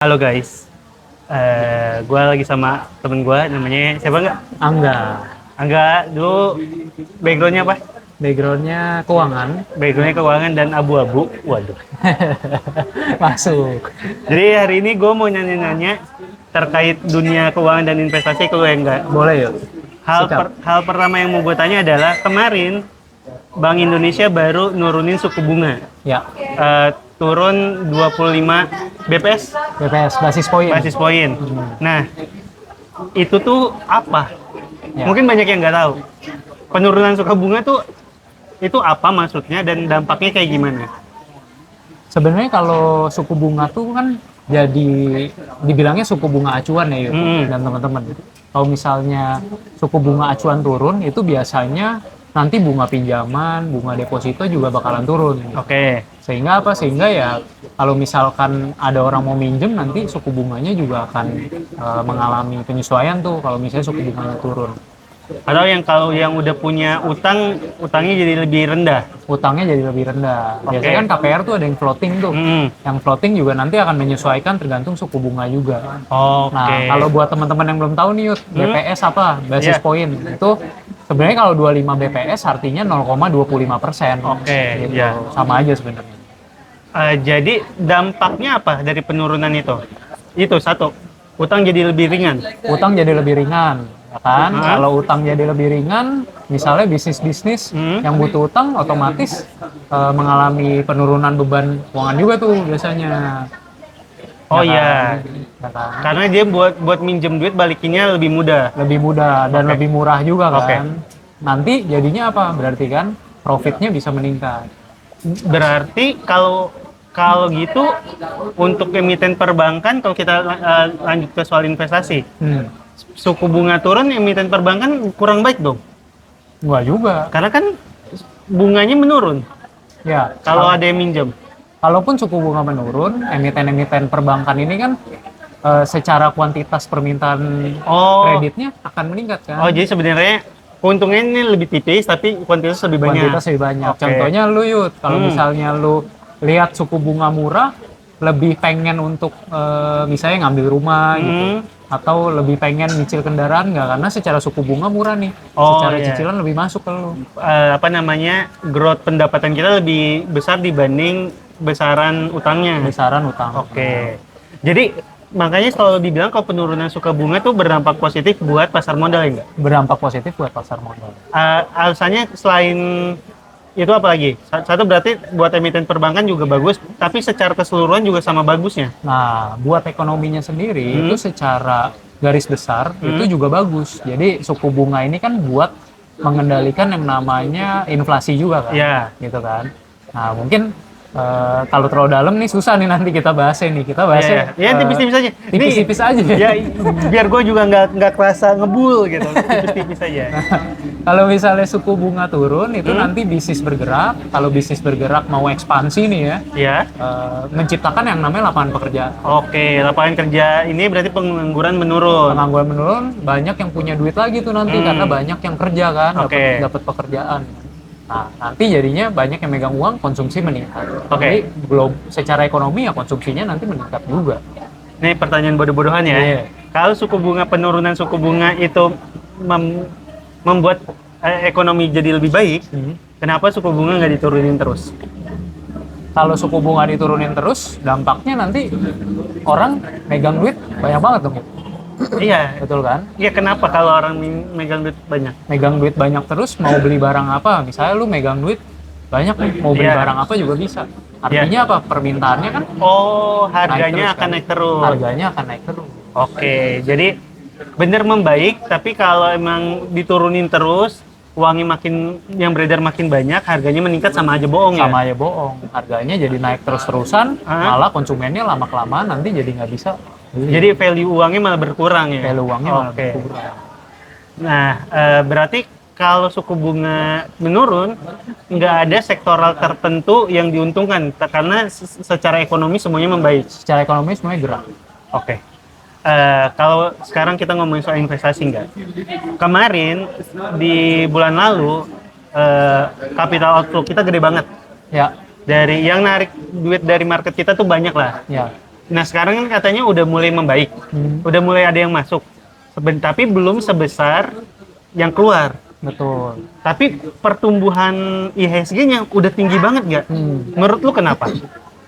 Halo guys, gue lagi sama temen gue namanya siapa nggak? Angga, Angga. Dulu backgroundnya apa? backgroundnya keuangan. Backgroundnya keuangan dan abu-abu. Waduh. Masuk. Jadi hari ini gue mau nanya-nanya terkait dunia keuangan dan investasi ke lu ya enggak? Boleh yuk. Sikat. Hal pertama yang mau gue tanya adalah kemarin Bank Indonesia baru nurunin suku bunga. Ya, Turun 25 BPS BPS basis poin. basis poin. Nah, itu tuh apa? Ya. Mungkin banyak yang nggak tahu. Penurunan suku bunga tuh itu apa maksudnya dan dampaknya kayak gimana? Sebenarnya kalau suku bunga tuh kan jadi dibilangnya suku bunga acuan ya yuk, dan teman-teman. Kalau misalnya suku bunga acuan turun itu biasanya nanti bunga pinjaman, bunga deposito juga bakalan turun. Oke. Sehingga apa? Sehingga ya kalau misalkan ada orang mau minjem nanti suku bunganya juga akan mengalami penyesuaian tuh kalau misalnya suku bunganya turun. Atau yang kalau yang udah punya utang, utangnya jadi lebih rendah. Utangnya jadi lebih rendah. Biasanya kan KPR tuh ada yang floating tuh. Yang floating juga nanti akan menyesuaikan tergantung suku bunga juga. Oke. Nah, kalau buat teman-teman yang belum tahu nih Yud, BPS apa? Basis Iya. point. Itu sebenarnya kalau 25 BPS artinya 0,25%. Oke, Gitu. iya. Sama aja sebenarnya. Jadi dampaknya apa dari penurunan itu? Itu satu, utang jadi lebih ringan. Utang jadi lebih ringan, ya kan? Kalau utang jadi lebih ringan, misalnya bisnis-bisnis yang butuh utang otomatis mengalami penurunan beban keuangan juga tuh biasanya. Oh Ya iya, kan? Ya kan? karena dia buat minjem duit balikinnya lebih mudah. Lebih mudah dan Oke. lebih murah juga Oke. kan. Nanti jadinya apa? Berarti kan profitnya bisa meningkat. Berarti kalau kalau gitu untuk emiten perbankan, kalau kita lanjut ke soal investasi, suku bunga turun, emiten perbankan kurang baik dong. Enggak juga. Karena kan bunganya menurun Ya, kalau ada yang minjem. kalaupun suku bunga menurun, emiten-emiten perbankan ini kan secara kuantitas permintaan Oh, kreditnya akan meningkat kan. oh jadi sebenarnya keuntungannya ini lebih tipis tapi kuantitas lebih banyak. Kuantitas lebih banyak. Oke. Contohnya lu Yud, kalau misalnya lu lihat suku bunga murah, lebih pengen untuk misalnya ngambil rumah gitu. Atau lebih pengen nyicil kendaraan nggak? Karena secara suku bunga murah nih. Oh, Secara iya. cicilan lebih masuk ke lu. Apa namanya, growth pendapatan kita lebih besar dibanding besaran utangnya. Besaran utang. Oke. Jadi makanya selalu dibilang kalau penurunan suku bunga tuh berdampak positif buat pasar modal ya nggak? Berdampak positif buat pasar modal. Alasannya selain itu apa lagi? Satu berarti buat emiten perbankan juga bagus, tapi secara keseluruhan juga sama bagusnya. Nah, buat ekonominya sendiri itu secara garis besar itu juga bagus. Jadi suku bunga ini kan buat mengendalikan yang namanya inflasi juga kan, Ya. gitu kan. Nah, mungkin kalau terlalu dalam nih susah nih nanti kita bahasnya nih. Kita bahasnya Ya, tipis-tipis aja. tipis-tipis aja. Ya, biar gue juga nggak kerasa ngebul gitu. Tipis-tipis aja. Kalau misalnya suku bunga turun itu nanti bisnis bergerak. Kalau bisnis bergerak mau ekspansi nih ya, Ya. menciptakan yang namanya lapangan pekerjaan. Oke, lapangan kerja ini berarti pengangguran menurun. Pengangguran menurun, banyak yang punya duit lagi tuh nanti karena banyak yang kerja kan, Oke. dapat pekerjaan. Nah, nanti jadinya banyak yang megang uang, konsumsi meningkat. Oke. Jadi belum secara ekonomi ya konsumsinya nanti meningkat juga. Ini pertanyaan bodoh-bodohan ya. Iya. Kalau penurunan suku bunga itu membuat ekonomi jadi lebih baik, kenapa suku bunga nggak diturunin terus? Kalau suku bunga diturunin terus, dampaknya nanti orang megang duit banyak banget dong. Iya, Betul kan? iya kenapa kalau orang megang duit banyak? Megang duit banyak terus mau beli barang apa? Misalnya lu megang duit banyak nih, mau beli Iya. barang apa juga bisa. Artinya apa? Permintaannya kan Oh, harganya terus akan kan? naik terus. Harganya akan naik terus. Oke, jadi bener membaik, tapi kalau emang diturunin terus, uangnya makin yang beredar makin banyak, harganya meningkat sama aja bohong ya? Sama aja bohong. Harganya jadi naik terus-terusan, malah konsumennya lama-kelamaan nanti jadi nggak bisa beli. Jadi value uangnya malah berkurang ya? Value uangnya malah Oke. berkurang. Nah, berarti kalau suku bunga menurun, nggak ada sektoral tertentu yang diuntungkan, karena secara ekonomi semuanya membaik. Secara ekonomi semuanya gerak. Oke. Kalau sekarang kita ngomongin soal investasi nggak? Kemarin di bulan lalu capital outflow kita gede banget. Ya, Dari yang narik duit dari market kita tuh banyak lah. ya. Nah, sekarang kan katanya udah mulai membaik. Udah mulai ada yang masuk. Tapi belum sebesar yang keluar. Betul. Tapi pertumbuhan IHSG-nya udah tinggi banget nggak? Menurut lu kenapa?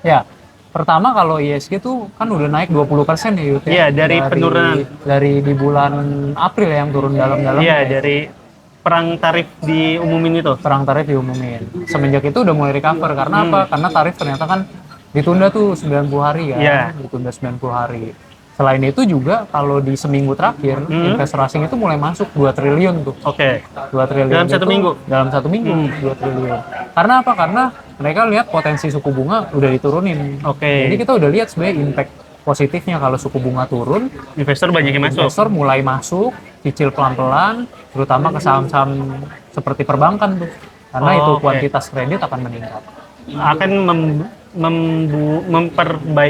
Ya, pertama kalau ISG tuh kan udah naik 20% ya Yud, ya. Iya, dari penurunan. Dari di bulan April ya, yang turun dalam-dalam. Iya, dari perang tarif diumumin itu. Perang tarif diumumin. Semenjak itu udah mulai recover. Karena apa? Karena tarif ternyata kan ditunda tuh 90 hari kan. Iya. Ditunda 90 hari. Selain itu juga kalau di seminggu terakhir, investor asing itu mulai masuk 2 triliun tuh. Oke. 2 triliun Dalam satu itu minggu? Dalam 1 minggu 2 triliun. Karena apa? Karena mereka lihat potensi suku bunga udah diturunin. Oke. Jadi kita udah lihat sebenarnya impact positifnya kalau suku bunga turun, Investor banyak yang masuk. investor mulai masuk, cicil pelan-pelan, terutama ke saham-saham seperti perbankan tuh. Karena itu Oke. kuantitas kredit akan meningkat. Akan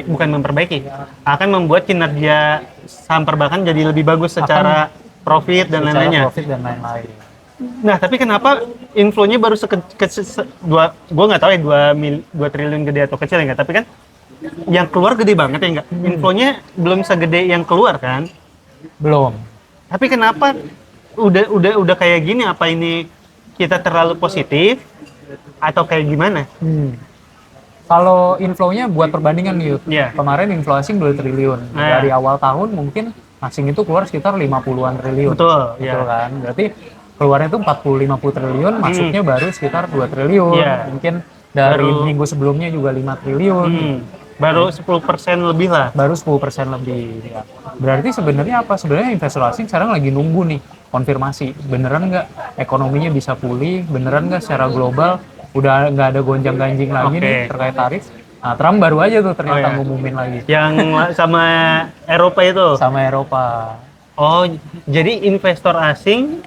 bukan memperbaiki, akan membuat kinerja saham perbankan jadi lebih bagus secara profit dan Secara lain-lainnya. profit dan lain-lain. Nah, tapi kenapa inflow-nya baru gua nggak tahu ya 2 triliun gede atau kecil enggak, tapi kan yang keluar gede banget ya enggak? Inflow-nya belum segede yang keluar kan? Belum. Tapi kenapa udah kayak gini? Apa ini kita terlalu positif atau kayak gimana? Kalau inflow-nya buat perbandingan nih, Yud. Iya. Kemarin inflow asing 2 triliun. Nah. Dari awal tahun mungkin asing itu keluar sekitar 50-an triliun. Betul, Betul ya. kan? Berarti keluarnya itu 40-50 triliun, masuknya baru sekitar 2 triliun. Iya. Mungkin dari Baru- minggu sebelumnya juga 5 triliun. Baru 10% lebih lah. Baru 10% lebih. Ya. Berarti sebenarnya apa? Sebenarnya investor asing sekarang lagi nunggu nih konfirmasi. Beneran nggak ekonominya bisa pulih? Beneran nggak secara global udah nggak ada gonjang-ganjing lagi Oke. nih terkait tarif? Nah, Trump baru aja tuh ternyata Oh, iya. ngumumin lagi Yang sama Eropa itu. sama Eropa. Oh, jadi investor asing,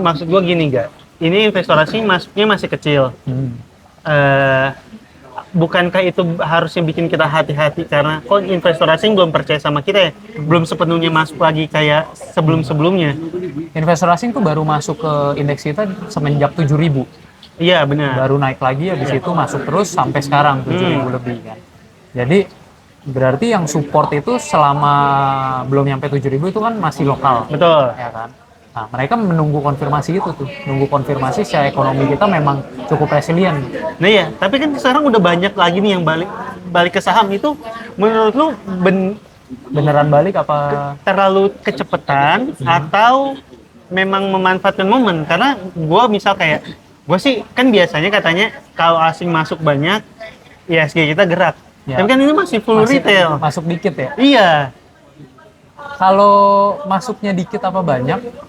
maksud gue gini gak? Ini investor asing masuknya masih kecil. Bukankah itu harusnya bikin kita hati-hati karena kok investor asing belum percaya sama kita ya? Belum sepenuhnya masuk lagi kayak sebelum-sebelumnya. Investor asing tuh baru masuk ke indeks kita semenjak 7.000. Iya, benar. Baru naik lagi habis itu masuk terus sampai sekarang 7.000 lebih kan. Jadi berarti yang support itu selama belum nyampe 7.000 itu kan masih lokal. Betul. Ya kan? Nah, mereka menunggu konfirmasi itu tuh. Nunggu konfirmasi secara ekonomi kita memang cukup resilient. Nah ya, tapi kan sekarang udah banyak lagi nih yang balik ke saham itu. Menurut lu Beneran balik apa? terlalu kecepatan atau memang memanfaatkan momen? Karena gue sih kan biasanya katanya kalau asing masuk banyak, IHSG kita gerak. Ya. Tapi kan ini masih full retail. Masuk dikit ya. Iya. Kalau masuknya dikit apa banyak,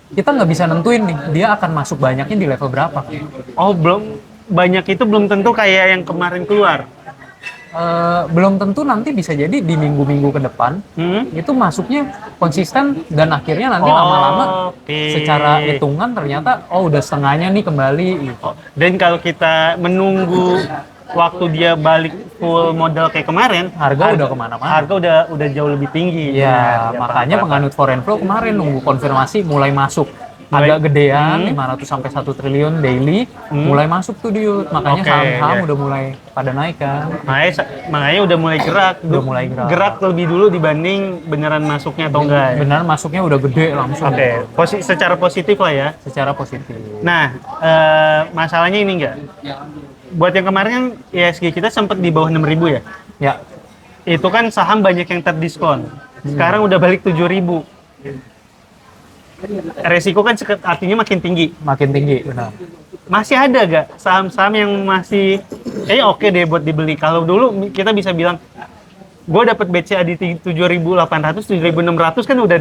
kita nggak bisa nentuin nih dia akan masuk banyaknya di level berapa. Oh, banyak itu belum tentu kayak yang kemarin keluar. Belum tentu nanti bisa jadi di minggu-minggu ke depan itu masuknya konsisten dan akhirnya nanti lama-lama secara hitungan ternyata udah setengahnya nih kembali gitu. Dan kalau kita menunggu waktu dia balik full modal kayak kemarin, Harga udah kemana-mana. Harga udah jauh lebih tinggi. Ya, Benar, makanya penganut foreign flow kemarin nunggu konfirmasi mulai masuk. Agak gedean, 500 sampai 1 triliun daily, mulai masuk tuh Diut. Makanya Oke, saham-saham ya. udah mulai pada naik kan. Makanya udah mulai gerak. Udah mulai gerak. Gerak lebih dulu dibanding beneran masuknya atau enggak. Ya? Benar masuknya udah gede langsung. Oke, secara positif lah ya. Secara positif. Nah, masalahnya ini enggak. Buat yang kemarin kan IHSG kita sempat di bawah 6.000 ya. Ya, Itu kan saham banyak yang terdiskon. Sekarang udah balik 7.000. Resiko kan artinya makin tinggi. makin tinggi, benar. Masih ada gak saham-saham yang masih kayaknya oke deh buat dibeli? Kalau dulu kita bisa bilang, gue dapat BCA di 7.800, 7.600 kan udah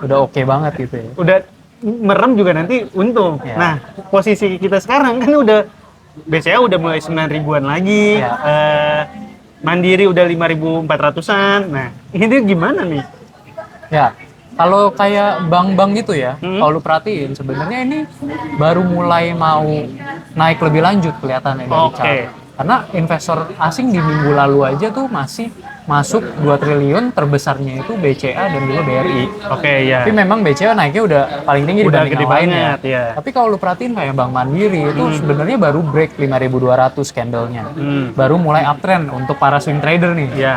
Udah oke banget gitu ya. udah merem juga nanti untung. Ya. Nah, posisi kita sekarang kan udah BCA udah mulai 9.000-an lagi. Ya. Mandiri udah 5.400-an. Nah, ini gimana nih? Ya, kalau kayak bank-bank gitu ya, kalau lu perhatiin sebenarnya ini baru mulai mau naik lebih lanjut kelihatannya dari Oke. chart. Karena investor asing di minggu lalu aja tuh masih masuk 2 triliun, terbesarnya itu BCA dan juga BRI. Oke, ya. Tapi memang BCA naiknya udah paling tinggi Udah dibanding gede yang lain banget, ya. Tapi kalau lu perhatiin kayak Bank Mandiri itu sebenarnya baru break 5.200 candlenya. Baru mulai uptrend untuk para swing trader nih. Ya.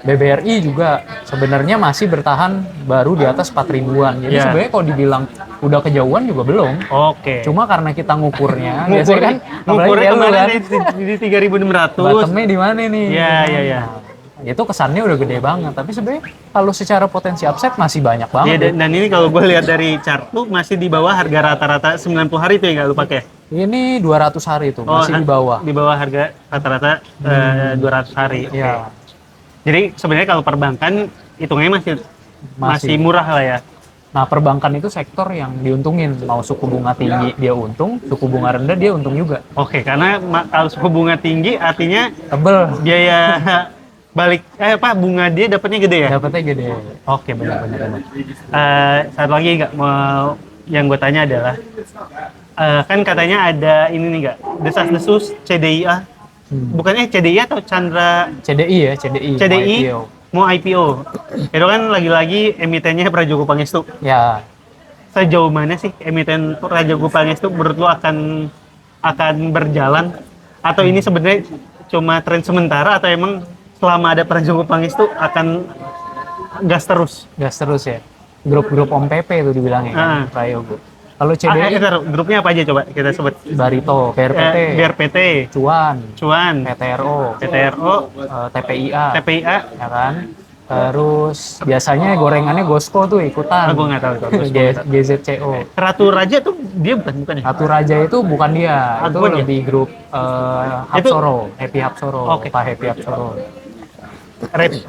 BBRI juga sebenarnya masih bertahan baru di atas 4 ribuan. Jadi Ya. sebenarnya kalau dibilang udah kejauhan juga belum. Oke. Cuma karena kita ngukurnya, biasanya kan ngukurnya apalagi lu kemarin kan, di 3.600. bottomnya di mana nih? Iya, iya, iya. Nah, itu kesannya udah gede banget. Tapi sebenarnya kalau secara potensi upside masih banyak Iya, banget. dan ini kalau gue lihat dari chart tuh masih di bawah harga rata-rata 90 hari itu ya nggak lu pakai? Ini 200 hari tuh, masih di bawah. Di bawah harga rata-rata 200 hari. Oke. Iya. Jadi sebenarnya kalau perbankan hitungannya masih murah lah ya. Nah, perbankan itu sektor yang diuntungin. Mau suku bunga tinggi dia untung, suku bunga rendah dia untung juga. Oke, karena kalau suku bunga tinggi artinya Tebel, biaya balik bunga dia dapatnya gede ya? dapetnya gede. Oke, benar-benar. Satu lagi nggak mau yang gue tanya adalah kan katanya ada ini nih nggak desas-desus CDIA, bukan CDIA atau Chandra CDI ya, CDI. CDI IPO. mau IPO. Itu kan lagi-lagi emitennya Prajogo Pangestu. Ya, Sejauh mana sih emiten Prajogo Pangestu menurut lo akan berjalan atau ini sebenarnya cuma tren sementara atau emang selama ada Prajogo Pangestu akan gas terus? gas terus ya. Grup-grup Om PP itu dibilangnya kan, Prayogo. Kalau CDI, Grupnya apa aja coba kita sebut? Barito, BRPT, BRPT, Cuan, PTRO, TPIA, TPIA. ya kan? Terus biasanya gorengannya Gosko tuh ikutan. Aku nggak tahu itu. GZCO. Ratu Raja tuh dia bukan ya? Ratu Raja itu bukan dia, itu bukan ya? lebih grup Hapsoro, Happy Hapsoro, Oke. Pak Happy Hapsoro.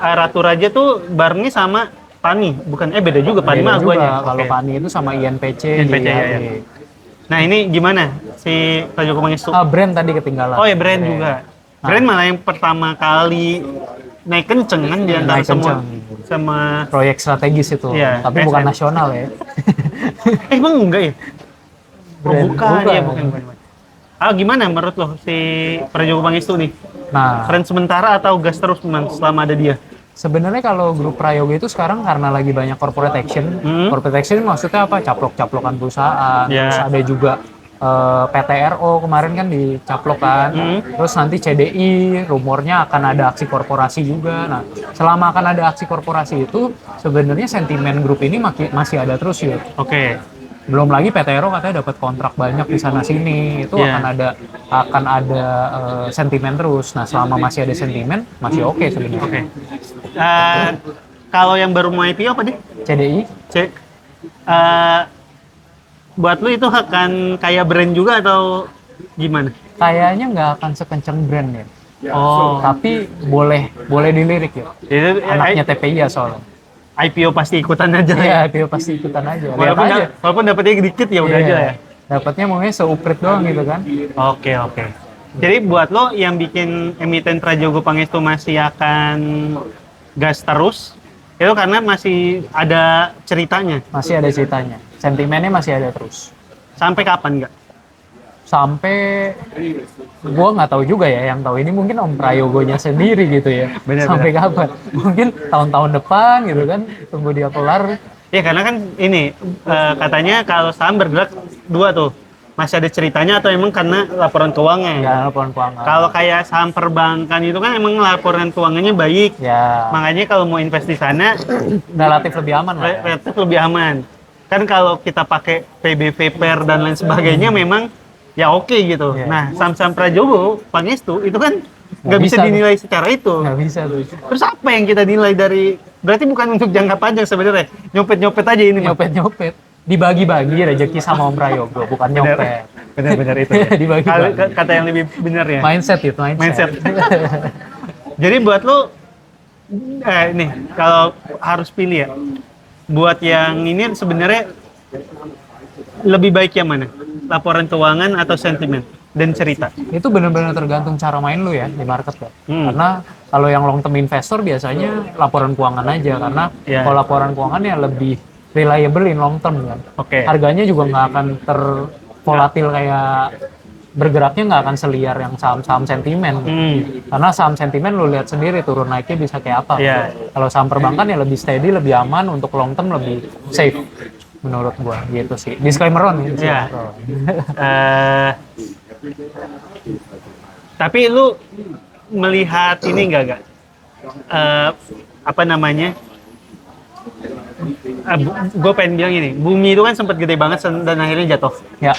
Ratu Raja tuh barengnya sama Pani, bukan beda juga Pani mah Beda juga, guanya. kalau Oke. Pani itu sama INPC, INPC, di ya, ya. IAD. Nah ini gimana si Prajogo Pangestu? Brand tadi ketinggalan. Oh ya brand juga. Brand malah yang pertama kali naik kenceng kan di antara Naik semua kenceng. sama. Proyek strategis itu, Iya, tapi bukan SM. nasional ya. Emang enggak ya? Oh, Brand, bukan. Ya bukan. Gimana menurut lo si Prajogo Pangestu nih? Nah, Tren sementara atau gas terus memang selama ada dia? sebenarnya kalau grup Prayogo itu sekarang karena lagi banyak corporate action. Corporate action maksudnya apa? Caplok-caplokan perusahaan. Ya. Terus ada juga PTRO kemarin kan dicaplokkan. Terus nanti CDI rumornya akan ada aksi korporasi juga. Nah, selama akan ada aksi korporasi itu sebenarnya sentimen grup ini masih ada terus ya. Oke. Belum lagi PTRO katanya dapat kontrak banyak di sana sini. Itu Yeah. akan ada sentimen terus. Nah, selama masih ada sentimen masih oke sebenarnya. Oke. Kalau yang baru mau IPO apa deh? CDI Buat lu itu akan kayak brand juga atau gimana? kayaknya nggak akan sekencang brand ya. Oh, Tapi boleh dilirik ya. itu Anaknya TPI ya soalnya. IPO pasti ikutan aja ya. Iya, IPO pasti ikutan aja. Lihat aja. Walaupun dapetnya dikit ya udah Iya. aja ya. Dapatnya maunya seuprit doang gitu kan. Oke, oke. Jadi buat lo yang bikin emiten Prajogo Pangestu masih akan gas terus, itu karena masih ada ceritanya. Masih ada ceritanya. Sentimennya masih ada terus. Sampai kapan nggak? Sampai gua nggak tahu juga ya, yang tahu ini mungkin Om Prayogonya sendiri gitu ya. Bener, Sampai kapan? Mungkin tahun-tahun depan gitu kan, tunggu dia kelar. Ya karena kan ini katanya kalau saham bergerak dua tuh. Masih ada ceritanya atau emang karena laporan keuangan? Ya, laporan keuangan. Kalau kayak saham perbankan itu kan emang laporan keuangannya baik. Ya, Makanya kalau mau invest di sana relatif lebih aman lah. Ya. relatif lebih aman. Kan kalau kita pakai PBV PER dan lain sebagainya memang ya oke gitu. Iya. Nah, saham-saham Prajogo Pangestu itu kan nggak bisa bisa dinilai secara itu. Nggak bisa tuh. Terus apa yang kita nilai dari berarti bukan untuk jangka panjang sebenarnya. Nyopet-nyopet aja ini mah. Nyopet-nyopet. Dibagi-bagi rezeki sama Om Prayogo, bukan nyopet. Benar-benar itu. Ya. Dibagi-bagi. Kata yang lebih benar ya. Mindset itu, mindset. Jadi buat lo nih kalau harus pilih ya. Buat yang ini sebenarnya lebih baik yang mana? Laporan keuangan atau sentimen dan cerita? Itu benar-benar tergantung cara main lu ya di market ya. Karena kalau yang long term investor biasanya laporan keuangan aja, karena Ya. kalau laporan keuangannya lebih reliable in long term kan. Oke. Harganya juga nggak akan tervolatil kayak bergeraknya nggak akan seliar yang saham-saham sentimen. Karena saham sentimen lu lihat sendiri turun naiknya bisa kayak apa. Iya. Kalau saham perbankan ya lebih steady, lebih aman, untuk long term lebih safe menurut gua gitu sih. Disclaimer on ya. Iya. Tapi lu melihat ini enggak? Apa namanya? Gue pengen bilang ini, bumi itu kan sempat gede banget dan akhirnya jatuh. Ya.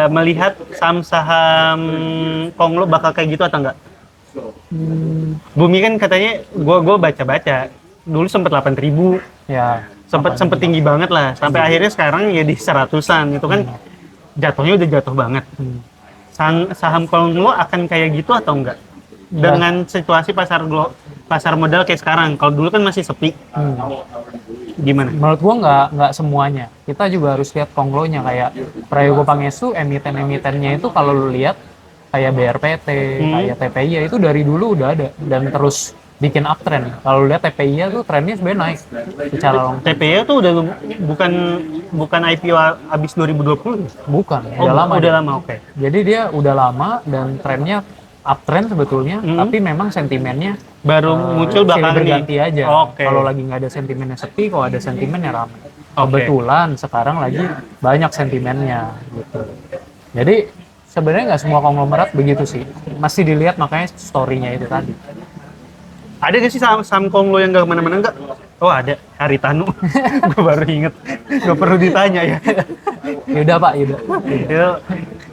Melihat saham-saham Konglo bakal kayak gitu atau enggak? Bumi kan katanya, gue baca-baca dulu sempat 8.000, Ya. sempat tinggi banget lah, sampai akhirnya sekarang ya di 100-an. Itu kan jatuhnya udah jatuh banget. Saham Konglo akan kayak gitu atau enggak? Dengan situasi pasar modal kayak sekarang. Kalau dulu kan masih sepi. Gimana? Menurut gua nggak semuanya. Kita juga harus lihat konglonya, kayak Prayogo Pangestu, emiten-emitennya itu kalau lu lihat kayak BRPT, kayak TPI itu dari dulu udah ada dan terus bikin uptrend. Kalau lihat TPI tuh trennya sebenarnya naik secara long term. TPI itu udah bukan IPO abis 2020. Bukan, udah lama. Udah lama, oke. Jadi dia udah lama dan trennya uptrend sebetulnya, tapi memang sentimennya Baru muncul silih belakangan berganti nih. aja. Oke. Kalau lagi nggak ada sentimennya sepi, kalau ada sentimennya ramai. Kebetulan sekarang lagi banyak sentimennya gitu. Jadi sebenarnya nggak semua konglomerat begitu sih. Masih dilihat, makanya story-nya itu tadi. Ada gak sih saham Konglo yang nggak kemana-mana nggak? Oh ada, Haritanu. Gue baru inget. Gak perlu ditanya ya. Yaudah Pak, yaudah. Itu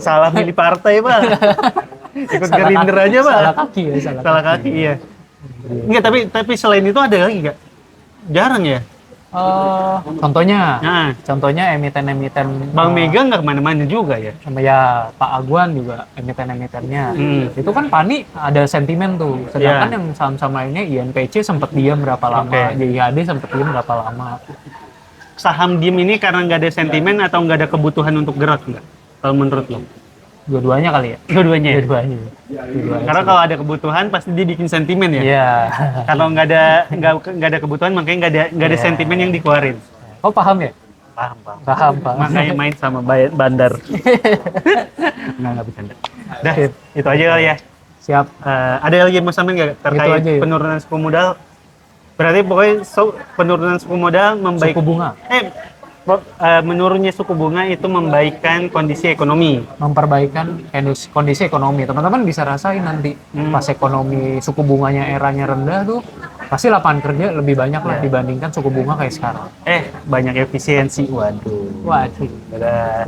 salah milih partai Pak. Ikut Gerindra aja Pak. Salah kaki ya, Salah kaki, iya. Enggak, tapi selain itu ada lagi nggak? Jarang ya? Contohnya emiten-emiten Bang Mega nggak kemana-mana juga ya? sama ya Pak Aguan juga emiten-emitennya. Itu kan PANI ada sentimen tuh. Sedangkan yang saham-saham lainnya INPC sempat diam berapa lama, JIHD sempat diam berapa lama. Saham diem ini karena nggak ada sentimen atau nggak ada kebutuhan untuk gerak nggak? Kalau menurut lo? Dua-duanya kali ya? Dua-duanya ya? Dua-duanya. Karena kalau ada kebutuhan pasti dia bikin sentimen ya? Iya. Kalau nggak ada kebutuhan makanya nggak ada sentimen yang dikeluarin. Oh paham ya? Paham. Makanya main sama bandar. nggak bercanda. Dah, itu aja kali ya. Siap. Ada lagi yang mau sampaikan nggak terkait ya. penurunan suku modal? Berarti pokoknya penurunan suku modal membaik. Suku bunga. Menurunnya suku bunga itu membaikkan kondisi ekonomi. Memperbaikan kondisi ekonomi. Teman-teman bisa rasain nanti pas ekonomi suku bunganya eranya rendah tuh, pasti lapangan kerja lebih banyak lah dibandingkan suku bunga kayak sekarang. Banyak efisiensi. Waduh. Dadah.